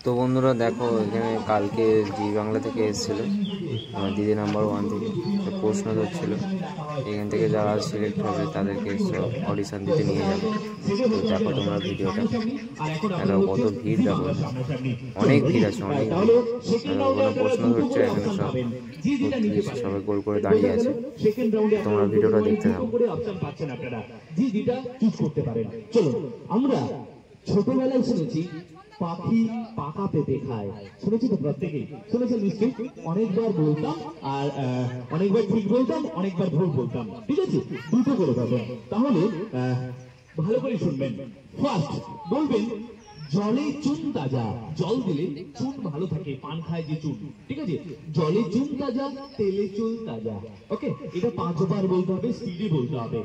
তো বন্ধুরা দেখো, এখানে কালকে জি বাংলা থেকে এসেছিলো আমার দিদি নাম্বার 1 থেকে প্রশ্ন ধরছিল। এখান থেকে যারা সিলেক্ট হবে তাদেরকে অডিশন দিতে নিয়ে যাবে। তো দেখো তোমরা ভিডিওটা, দেখো কত ভিড়, দেখো অনেক ভিড় আছে, অনেক ভিড়। ওখানে প্রশ্ন ধরছে, এখানে সব সবাই গোল করে দাঁড়িয়ে আছে। তোমরা ভিডিওটা দেখতে থাকো। আমরা ছোটবেলায় শুনেছি পাখি পাকা পেঁপে খায়, শুনেছি তো প্রত্যেকেই শুনেছেন নিশ্চয়ই। অনেকবার বলতাম আর অনেকবার ঠিক বলতাম, অনেকবার ভুল বলতাম, ঠিক আছে? দুটো করে পাবেন, তাহলে ভালো করে শুনবেন। ফার্স্ট বলবেন জলে চুন তাজা, জল দিলে চুন ভালো থাকে, পান খায় যে চুন, ঠিক আছে? জলে চুন তাজা, তেলে চুল তাজা। ওকে, এটা 5 বার বলতে হবে, স্পিডে বলতে হবে।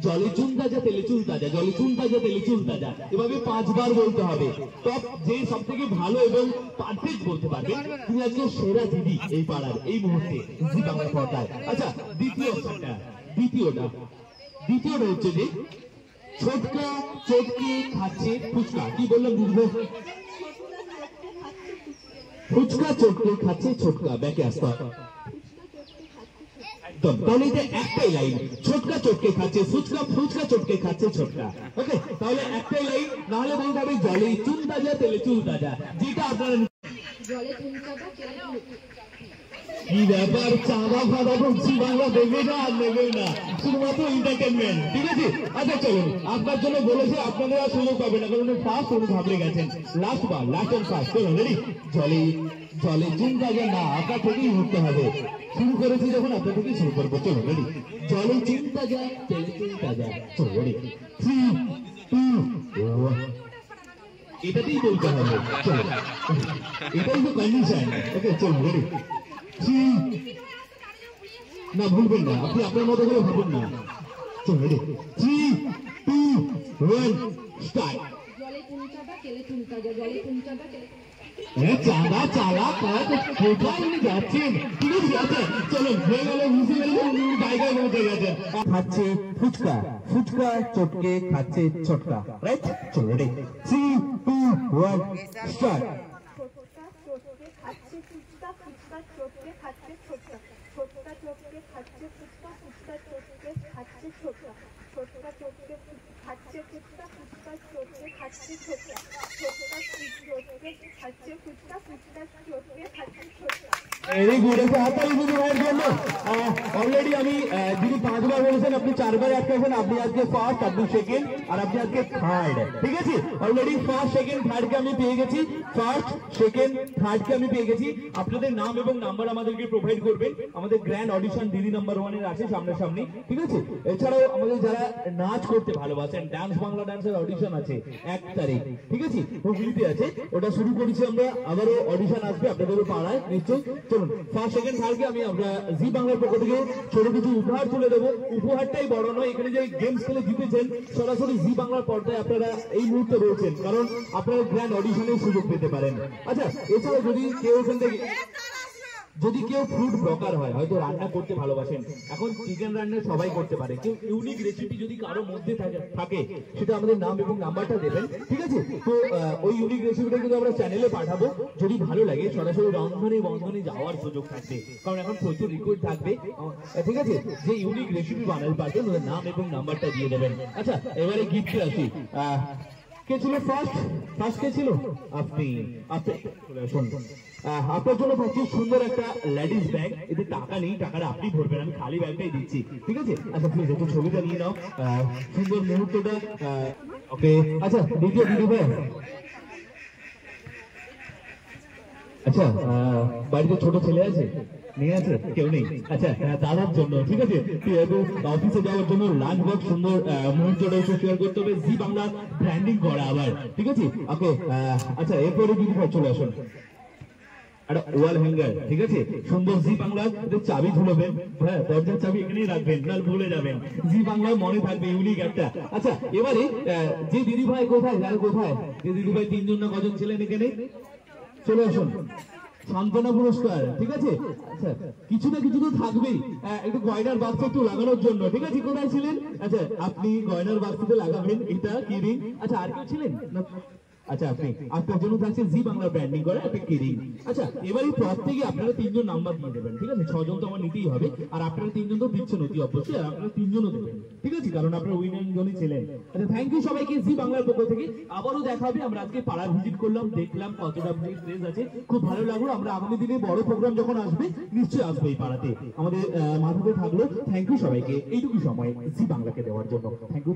জলে চুন তাজা, তেলে চুল তাজা, জলে চুন তাজা, তেলে চুল তাজা, এভাবে 5 বার বলতে হবে। টপ যে সব থেকে ভালো এবং পারফেক্ট বলতে পারবে তুমি আজকে সেরা দিদি এই পাড়ার এই মুহূর্তে জি বাংলা পর্দায়। আচ্ছা, দ্বিতীয়টা হচ্ছে যে ছোটকা চটকে খাচ্ছে ফুচকা। কি বললাম বুঝবো? ফুচকা চটকে খাচ্ছে ছোটকা, ব্যাকে আসতে হবে। তাহলে এটা একটাই লাইন, ছোটকা চটকে খাচ্ছে ফুচকা, ফুচকা চটকে খাচ্ছে ছোটকা। ওকে, তাহলে একটাই লাইন, নাহলে বলতে হবে জলে চুন তাজা, তেলে চুল তাজা, যেটা আপনারা কি ব্যাপার, চাঁদা ফাঁদা বলছি বাংলা দেবে না আর নেবে না, শুধুমাত্র এন্টারটেনমেন্ট, ঠিক আছে? আচ্ছা চলুন, আপনার জন্য বলেছে আপনাদের আর সুযোগ পাবে না, কারণ ফার্স্ট উনি ঘাবড়ে গেছেন। লাস্ট অ্যান্ড ফার্স্ট, চলুন রেডি। জলে জলে চুন তাজা না, আপনার থেকেই উঠতে হবে। শুরু করেছি যখন আপনার থেকেই শুরু করবো, চলুন রেডি। জলে চুন তাজা, তেলে চুন তাজা, চলুন রেডি। 3, 2, 1, এটাতেই বলতে হবে, চলুন, এটাই তো কন্ডিশন। ওকে চলুন রেডি। না ভুলবেন না, আপনি আপনার মতো করে ভাবুন না। চলুন রেডি। 3, 2, 1, স্টার্ট। জলে চুন তাজা, তেলে চুন তাজা, জলে চুন তাজা, তেলে চাঁদা চালা কোথায় উনি যাচ্ছেন, ঠিক আছে? আচ্ছা চলুন, হয়ে গেল, বুঝে গেল জায়গায় পৌঁছে গেছেন। খাচ্ছে ফুচকা, ফুচকা চটকে খাচ্ছে ছোটকা, রাইট? চলুন রেডি। 3, 2, 1, স্টার্ট। ছোটকা চটকে খাচ্ছে ফুচকা, ফুচকা চটকে খাচ্ছে ছোটকা, ছোটকা চটকে খাচ্ছে ফুচকা, ফুচকা চটকে খাচ্ছে ছোটকা, ছোটকা চটকে খাচ্ছে ফুচকা, ফুচকা চটকে খাচ্ছে ছোটকা, ছোটকা চটকে খাচ্ছে ফুচকা, ফুচকা চটকে খাচ্ছে ছোটকা। ভেরি গুড, একটু হাততালি দিদি ভাইয়ের জন্য। অলরেডি আমি যিনি 5 বার বলেছেন, আপনি 4 বার আটকেছেন। আপনি আজকে ফার্স্ট, আপনি সেকেন্ড, আর আপনি আজকে থার্ড, ঠিক আছে? অলরেডি ফার্স্ট, সেকেন্ড, থার্ডকে আমি পেয়ে গেছি। ফার্স্ট, সেকেন্ড, থার্ডকে আমি পেয়ে গেছি। আপনাদের নাম এবং নাম্বার আমাদেরকে প্রোভাইড করবেন। আমাদের গ্র্যান্ড অডিশন দিদি নাম্বার 1 এর আছে সামনাসামনি, ঠিক আছে? এছাড়াও আমাদের যারা নাচ করতে ভালোবাসেন, ডান্স বাংলা ডান্সের অডিশন আছে 1 তারিখ, ঠিক আছে? হুগলিতে আছে, ওটা শুরু করেছি আমরা। আবারও অডিশন আসবে আপনাদের পাড়ায় নিশ্চয়ই। চলুন, ফার্স্ট, সেকেন্ড, থার্ডকে আমি আমরা জি বাংলার পক্ষ থেকে ছোট কিছু উপহার তুলে দেবো। উপহারটাই বড় নয়, এখানে যে গেমস খেলে জিতেছেন সরাসরি জি বাংলার পর্দায় আপনারা এই মুহূর্তে রয়েছেন, কারণ আপনারা গ্র্যান্ড অডিশনের সুযোগ পেতে পারেন। আচ্ছা, এছাড়াও যদি কেউ এখান থেকে ফ্রুট ব্লকার হয়, হয়তো রান্না করতে ভালোবাসেন, এখন চিকেন রান্না সবাই করতে পারে, কেউ ইউনিক রেসিপি যদি কারো মধ্যে থাকে, সেটা আমাদের নাম এবং নাম্বারটা দেবেন, ঠিক আছে? তো ওই ইউনিক রেসিপিটা কিন্তু আমরা চ্যানেলে পাঠাবো। যদি ভালো লাগে সরাসরি বন্ধনে যাওয়ার সুযোগ থাকবে, কারণ এখন প্রচুর রিকোয়েস্ট থাকবে, ঠিক আছে? যে ইউনিক রেসিপি বানাতে পারবেন, ওদের নাম এবং নাম্বারটা দিয়ে দেবেন। আচ্ছা, এবারে গিফটে আসি। কে ছিল ফার্স্ট কে ছিল? আপনি আপনার জন্য প্রচুর সুন্দর একটা লেডিস ব্যাগ। এতে টাকা নেই, টাকাটা আপনি ভরবেন, আমি খালি ব্যাগটাই দিচ্ছি, ঠিক আছে? আচ্ছা প্লিজ একটু ছবিটা নিয়ে নাও, সুন্দর মুহূর্তটা। ওকে, আচ্ছা দ্বিতীয় দিদি ভাই, আচ্ছা বাড়িতে ছোট ছেলে আছে, নিয়ে আছে? কেউ নেই? আচ্ছা, দাদার জন্য, ঠিক আছে? অফিসে যাওয়ার জন্য লাঞ্চ বক্স, সুন্দর মুহূর্তটা শেয়ার করতে হবে, জি বাংলা ব্র্যান্ডিং করা আবার, ঠিক আছে? ওকে, আচ্ছা এরপরে দিদি ভাই চলে আসুন। একটা ওয়াল হ্যাঙ্গার, ঠিক আছে? সুন্দর জি বাংলা চাবি ঝুলবেন, হ্যাঁ দরজার চাবি এখানেই রাখবেন, না ভুলে যাবেন, জি বাংলা মনে থাকবে, ইউনিক একটা। আচ্ছা এবারে যে দিদি ভাই কোথায়, কোথায় যে দিদি ভাই 3 জন না কজন ছিলেন এখানে, চলে আসুন। সান্ত্বনা পুরস্কার, ঠিক আছে? আচ্ছা কিছু না কিছু তো থাকবেই, একটু গয়নার বাক্স একটু লাগানোর জন্য, ঠিক আছে? কোথায় ছিলেন? আচ্ছা আপনি গয়নার বাক্সতে লাগাবেন, এটা কি রিং? আচ্ছা আর কেউ ছিলেন? আচ্ছা আপনি আপনার জন্য থাকছে জি বাংলা ব্র্যান্ডিং করা একটা কিরিং। আচ্ছা এবারে প্রত্যেকে আপনারা 3 জন নাম্বার দিয়ে দেবেন, ঠিক আছে? 6 জন তো আমার নিতেই হবে, আর আপনারা 3 জন তো দিচ্ছেন অতি অবশ্যই, আর আপনারা 3 জনও দেবেন, ঠিক আছে? কারণ আপনারা উইনার জনই ছিলেন। আচ্ছা থ্যাংক ইউ সবাইকে জি বাংলার পক্ষ থেকে। আবারও দেখা হবে। আমরা আজকে পাড়া ভিজিট করলাম, দেখলাম কতটা ক্রেজ আছে, খুব ভালো লাগলো। আমরা আগামী দিনে বড় প্রোগ্রাম যখন আসবে নিশ্চয়ই আসবে এই পাড়াতে, আমাদের মাথাতে থাকলো। থ্যাংক ইউ সবাইকে এইটুকু সময় জি বাংলাকে দেওয়ার জন্য। Thank you.